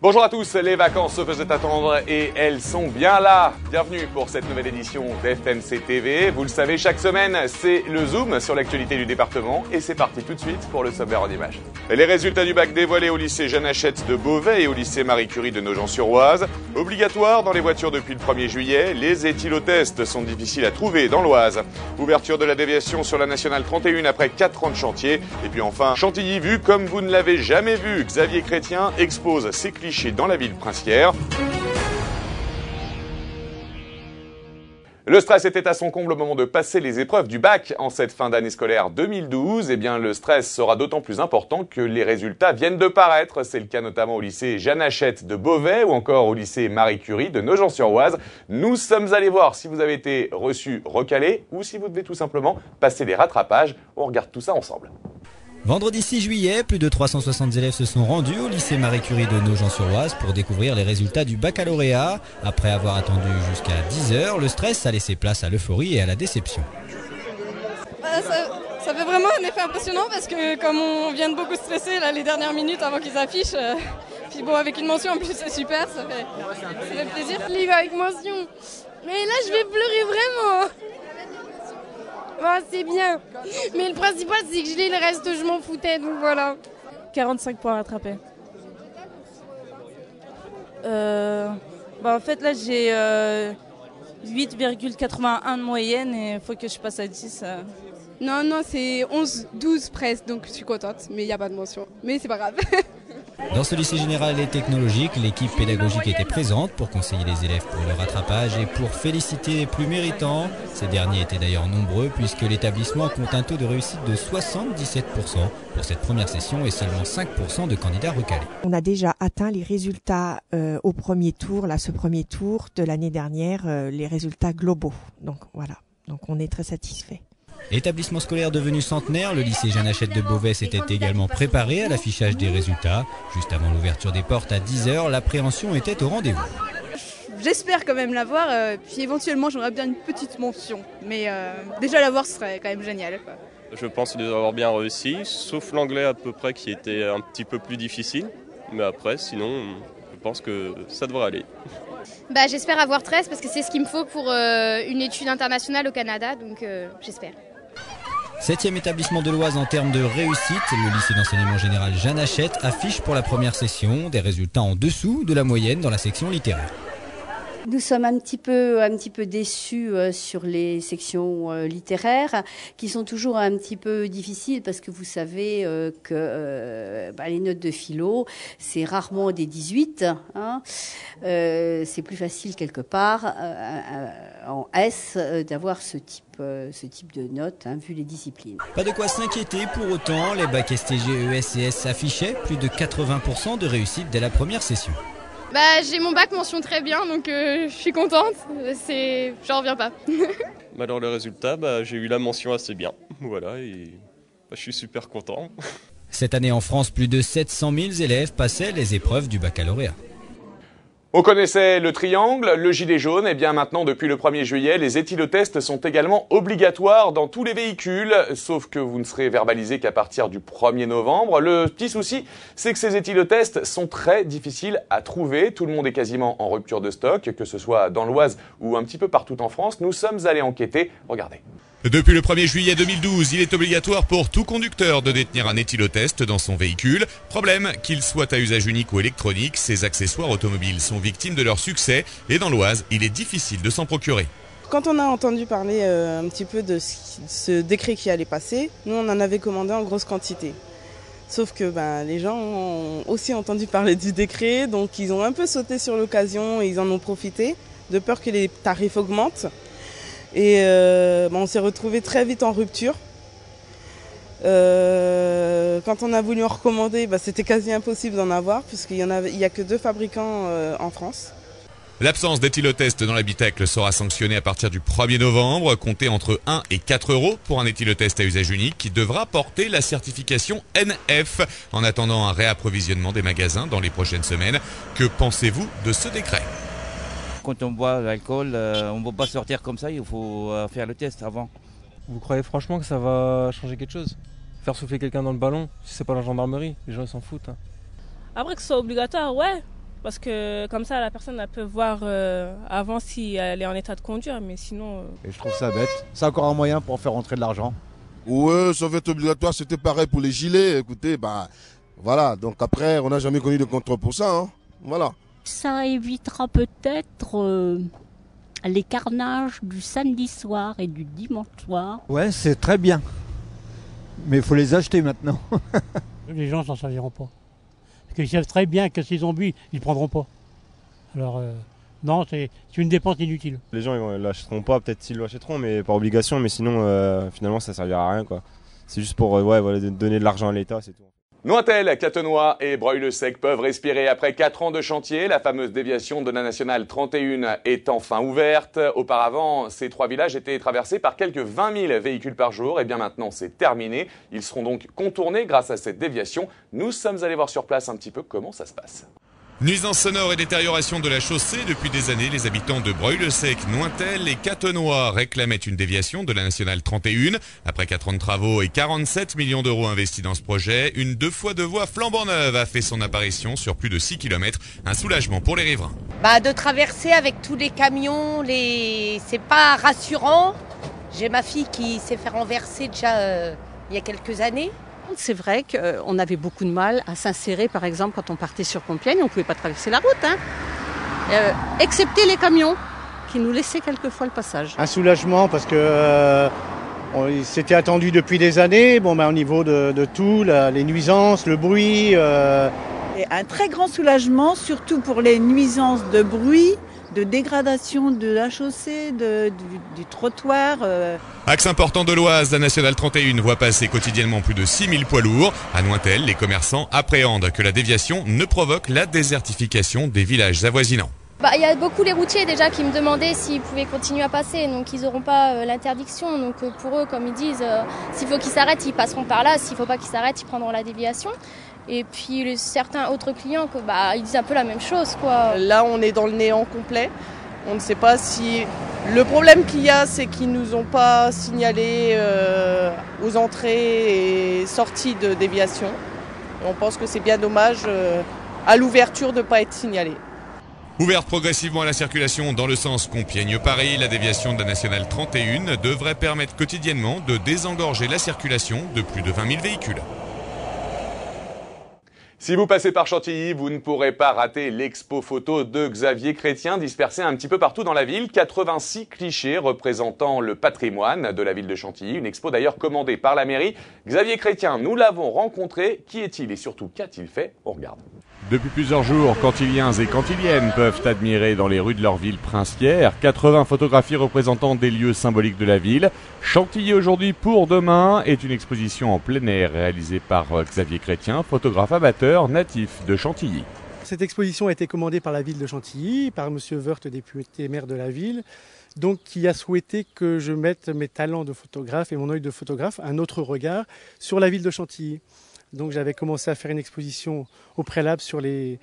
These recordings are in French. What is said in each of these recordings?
Bonjour à tous, les vacances se faisaient attendre et elles sont bien là. Bienvenue pour cette nouvelle édition d'FMC TV. Vous le savez, chaque semaine, c'est le zoom sur l'actualité du département et c'est parti tout de suite pour le sommaire en images. Les résultats du bac dévoilés au lycée Jeanne Hachette de Beauvais et au lycée Marie Curie de Nogent-sur-Oise. Obligatoire dans les voitures depuis le 1er juillet, les éthylotests sont difficiles à trouver dans l'Oise. Ouverture de la déviation sur la nationale 31 après 4 ans de chantier. Et puis enfin, Chantilly vu comme vous ne l'avez jamais vu. Xavier Chrétien expose ses clichés dans la ville princière. Le stress était à son comble au moment de passer les épreuves du bac en cette fin d'année scolaire 2012. Eh bien, le stress sera d'autant plus important que les résultats viennent de paraître. C'est le cas notamment au lycée Jeanne Hachette de Beauvais ou encore au lycée Marie Curie de Nogent-sur-Oise. Nous sommes allés voir si vous avez été reçu, recalé ou si vous devez tout simplement passer les rattrapages. On regarde tout ça ensemble. Vendredi 6 juillet, plus de 360 élèves se sont rendus au lycée Marie Curie de Nogent-sur-Oise pour découvrir les résultats du baccalauréat. Après avoir attendu jusqu'à 10h, le stress a laissé place à l'euphorie et à la déception. Ça fait vraiment un effet impressionnant parce que comme on vient de beaucoup stresser là, les dernières minutes avant qu'ils affichent, puis bon avec une mention en plus c'est super, ça fait plaisir. Livre avec mention, mais là je vais pleurer vraiment. Bon, c'est bien, mais le principal c'est que je l'ai, le reste je m'en foutais, donc voilà. 45 points rattrapés. En fait là j'ai 8,81 de moyenne et il faut que je passe à 10. Non, c'est 11-12 presque, donc je suis contente, mais il n'y a pas de mention. Mais c'est pas grave. Dans ce lycée général et technologique, l'équipe pédagogique était présente pour conseiller les élèves pour le rattrapage et pour féliciter les plus méritants. Ces derniers étaient d'ailleurs nombreux puisque l'établissement compte un taux de réussite de 77% pour cette première session et seulement 5% de candidats recalés. On a déjà atteint les résultats au premier tour, ce premier tour de l'année dernière, les résultats globaux. Donc voilà, donc on est très satisfait. L'établissement scolaire devenu centenaire, le lycée Jeanne Hachette de Beauvais s'était également préparé à l'affichage des résultats. Juste avant l'ouverture des portes à 10h, l'appréhension était au rendez-vous. J'espère quand même l'avoir, puis éventuellement j'aimerais bien une petite mention. Mais déjà l'avoir serait quand même génial, quoi. Je pense les avoir bien réussi, sauf l'anglais à peu près qui était un petit peu plus difficile. Mais après, sinon, je pense que ça devrait aller. J'espère avoir 13 parce que c'est ce qu'il me faut pour une étude internationale au Canada, donc j'espère. 7e établissement de l'Oise en termes de réussite, le lycée d'enseignement général Jeanne Hachette affiche pour la première session des résultats en dessous de la moyenne dans la section littéraire. Nous sommes un petit peu déçus sur les sections littéraires qui sont toujours un petit peu difficiles parce que vous savez que les notes de philo, c'est rarement des 18. C'est plus facile quelque part en S d'avoir ce type de notes vu les disciplines. Pas de quoi s'inquiéter pour autant, les bacs STG, ES et S affichaient plus de 80% de réussite dès la première session. J'ai mon bac mention très bien, donc je suis contente, j'en reviens pas. Alors le résultat, j'ai eu la mention assez bien, voilà, et je suis super content. Cette année en France, plus de 700 000 élèves passaient les épreuves du baccalauréat. On connaissait le triangle, le gilet jaune, et bien maintenant depuis le 1er juillet, les éthylotests sont également obligatoires dans tous les véhicules, sauf que vous ne serez verbalisé qu'à partir du 1er novembre. Le petit souci, c'est que ces éthylotests sont très difficiles à trouver. Tout le monde est quasiment en rupture de stock, que ce soit dans l'Oise ou un petit peu partout en France. Nous sommes allés enquêter. Regardez. Depuis le 1er juillet 2012, il est obligatoire pour tout conducteur de détenir un éthylotest dans son véhicule. Problème, qu'il soit à usage unique ou électronique, ces accessoires automobiles sont victimes de leur succès et dans l'Oise, il est difficile de s'en procurer. Quand on a entendu parler un petit peu de ce décret qui allait passer, nous on en avait commandé en grosse quantité. Sauf que les gens ont aussi entendu parler du décret, donc ils ont un peu sauté sur l'occasion et ils en ont profité, de peur que les tarifs augmentent. Et on s'est retrouvé très vite en rupture. Quand on a voulu en recommander, c'était quasi impossible d'en avoir puisqu'il y a que 2 fabricants en France. L'absence d'éthylotest dans l'habitacle sera sanctionnée à partir du 1er novembre. Comptez entre 1 et 4 € pour un éthylotest à usage unique qui devra porter la certification NF. En attendant un réapprovisionnement des magasins dans les prochaines semaines, que pensez-vous de ce décret ? Quand on boit l'alcool, on ne va pas sortir comme ça, il faut faire le test avant. Vous croyez franchement que ça va changer quelque chose ? Faire souffler quelqu'un dans le ballon, si c'est pas la gendarmerie, les gens ils s'en foutent. Après que ce soit obligatoire, ouais. Parce que comme ça, la personne elle peut voir avant si elle est en état de conduire, mais sinon... Et je trouve ça bête. C'est encore un moyen pour faire rentrer de l'argent. Ouais, ça va être obligatoire, c'était pareil pour les gilets. Écoutez, voilà, donc après, on n'a jamais connu de contrôle pour ça, hein. Voilà. Ça évitera peut-être les carnages du samedi soir et du dimanche soir. Ouais, c'est très bien. Mais il faut les acheter maintenant. Les gens s'en serviront pas. Parce qu'ils savent très bien que s'ils ont bu, ils ne prendront pas. Alors, non, c'est une dépense inutile. Les gens ils l'achèteront pas, peut-être s'ils l'achèteront, mais par obligation. Mais sinon, finalement, ça servira à rien, quoi. C'est juste pour donner de l'argent à l'État, c'est tout. Nointel, Catenois et Breuil-le-Sec peuvent respirer après 4 ans de chantier. La fameuse déviation de la nationale 31 est enfin ouverte. Auparavant, ces 3 villages étaient traversés par quelques 20 000 véhicules par jour. Et bien maintenant, c'est terminé. Ils seront donc contournés grâce à cette déviation. Nous sommes allés voir sur place un petit peu comment ça se passe. Nuisances sonores et détérioration de la chaussée. Depuis des années, les habitants de Breuil-le-Sec, Nointel et Catenois réclamaient une déviation de la nationale 31. Après 4 ans de travaux et 47 millions d'euros investis dans ce projet, une 2 fois 2 voies flambant neuve a fait son apparition sur plus de 6 km. Un soulagement pour les riverains. De traverser avec tous les camions, c'est pas rassurant. J'ai ma fille qui s'est fait renverser déjà il y a quelques années. C'est vrai qu'on avait beaucoup de mal à s'insérer, par exemple, quand on partait sur Compiègne, on ne pouvait pas traverser la route, excepté les camions qui nous laissaient quelquefois le passage. Un soulagement parce que c'était attendu depuis des années, au niveau de tout, les nuisances, le bruit. Et un très grand soulagement, surtout pour les nuisances de bruit, de dégradation de la chaussée, du trottoir. Axe important de l'Oise, la nationale 31 voit passer quotidiennement plus de 6000 poids lourds. À Nointel, les commerçants appréhendent que la déviation ne provoque la désertification des villages avoisinants. Il y a beaucoup les routiers déjà qui me demandaient s'ils pouvaient continuer à passer, donc ils n'auront pas l'interdiction. Donc pour eux, comme ils disent, s'il faut qu'ils s'arrêtent, ils passeront par là. S'il ne faut pas qu'ils s'arrêtent, ils prendront la déviation. Et puis certains autres clients, ils disent un peu la même chose, quoi. Là, on est dans le néant complet. On ne sait pas si... Le problème qu'il y a, c'est qu'ils ne nous ont pas signalé aux entrées et sorties de déviation. Et on pense que c'est bien dommage à l'ouverture de ne pas être signalé. Ouverte progressivement à la circulation dans le sens Compiègne-Paris, la déviation de la nationale 31 devrait permettre quotidiennement de désengorger la circulation de plus de 20 000 véhicules. Si vous passez par Chantilly, vous ne pourrez pas rater l'expo photo de Xavier Chrétien dispersée un petit peu partout dans la ville. 86 clichés représentant le patrimoine de la ville de Chantilly. Une expo d'ailleurs commandée par la mairie. Xavier Chrétien, nous l'avons rencontré. Qui est-il et surtout qu'a-t-il fait? On regarde. Depuis plusieurs jours, Cantiliens et Cantiliennes peuvent admirer dans les rues de leur ville princière 80 photographies représentant des lieux symboliques de la ville. Chantilly aujourd'hui pour demain est une exposition en plein air réalisée par Xavier Chrétien, photographe amateur natif de Chantilly. Cette exposition a été commandée par la ville de Chantilly, par M. Wörth, député maire de la ville, donc qui a souhaité que je mette mes talents de photographe et mon œil de photographe, un autre regard sur la ville de Chantilly. Donc j'avais commencé à faire une exposition au préalable sur les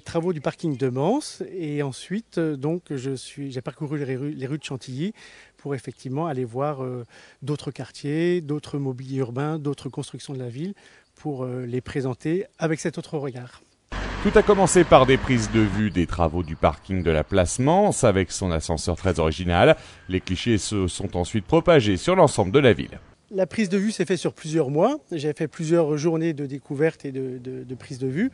travaux du parking de Mans et ensuite j'ai parcouru les rues de Chantilly pour effectivement aller voir d'autres quartiers, d'autres mobiliers urbains, d'autres constructions de la ville pour les présenter avec cet autre regard. Tout a commencé par des prises de vue des travaux du parking de la place Mans avec son ascenseur très original. Les clichés se sont ensuite propagés sur l'ensemble de la ville. La prise de vue s'est faite sur plusieurs mois. J'ai fait plusieurs journées de découverte et de prise de vue.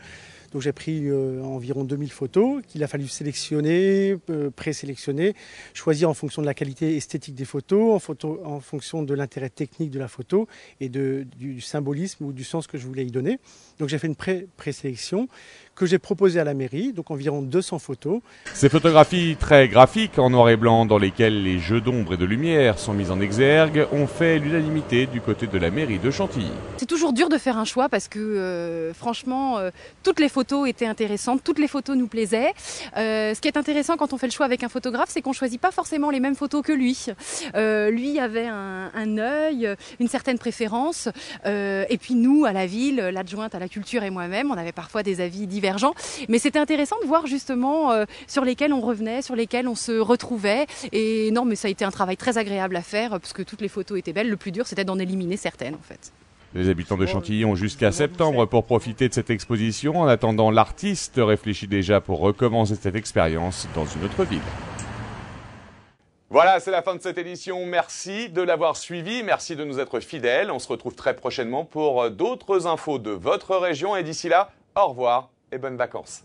Donc j'ai pris environ 2000 photos qu'il a fallu sélectionner, présélectionner, choisir en fonction de la qualité esthétique des photos, en fonction de l'intérêt technique de la photo et du symbolisme ou du sens que je voulais y donner. Donc j'ai fait une présélection que j'ai proposée à la mairie, donc environ 200 photos. Ces photographies très graphiques en noir et blanc dans lesquelles les jeux d'ombre et de lumière sont mis en exergue ont fait l'unanimité du côté de la mairie de Chantilly. C'est toujours dur de faire un choix parce que franchement, toutes les photos étaient intéressantes, toutes les photos nous plaisaient. Ce qui est intéressant quand on fait le choix avec un photographe, c'est qu'on ne choisit pas forcément les mêmes photos que lui. Lui avait un œil, une certaine préférence. Et puis nous, à la ville, l'adjointe à la culture et moi-même, on avait parfois des avis divergents. Mais c'était intéressant de voir justement sur lesquels on revenait, sur lesquels on se retrouvait. Et non, mais ça a été un travail très agréable à faire parce que toutes les photos étaient belles. Le plus dur, c'était d'en éliminer certaines en fait. Les habitants de Chantilly ont jusqu'à septembre pour profiter de cette exposition. En attendant, l'artiste réfléchit déjà pour recommencer cette expérience dans une autre ville. Voilà, c'est la fin de cette édition. Merci de l'avoir suivi. Merci de nous être fidèles. On se retrouve très prochainement pour d'autres infos de votre région. Et d'ici là, au revoir et bonnes vacances.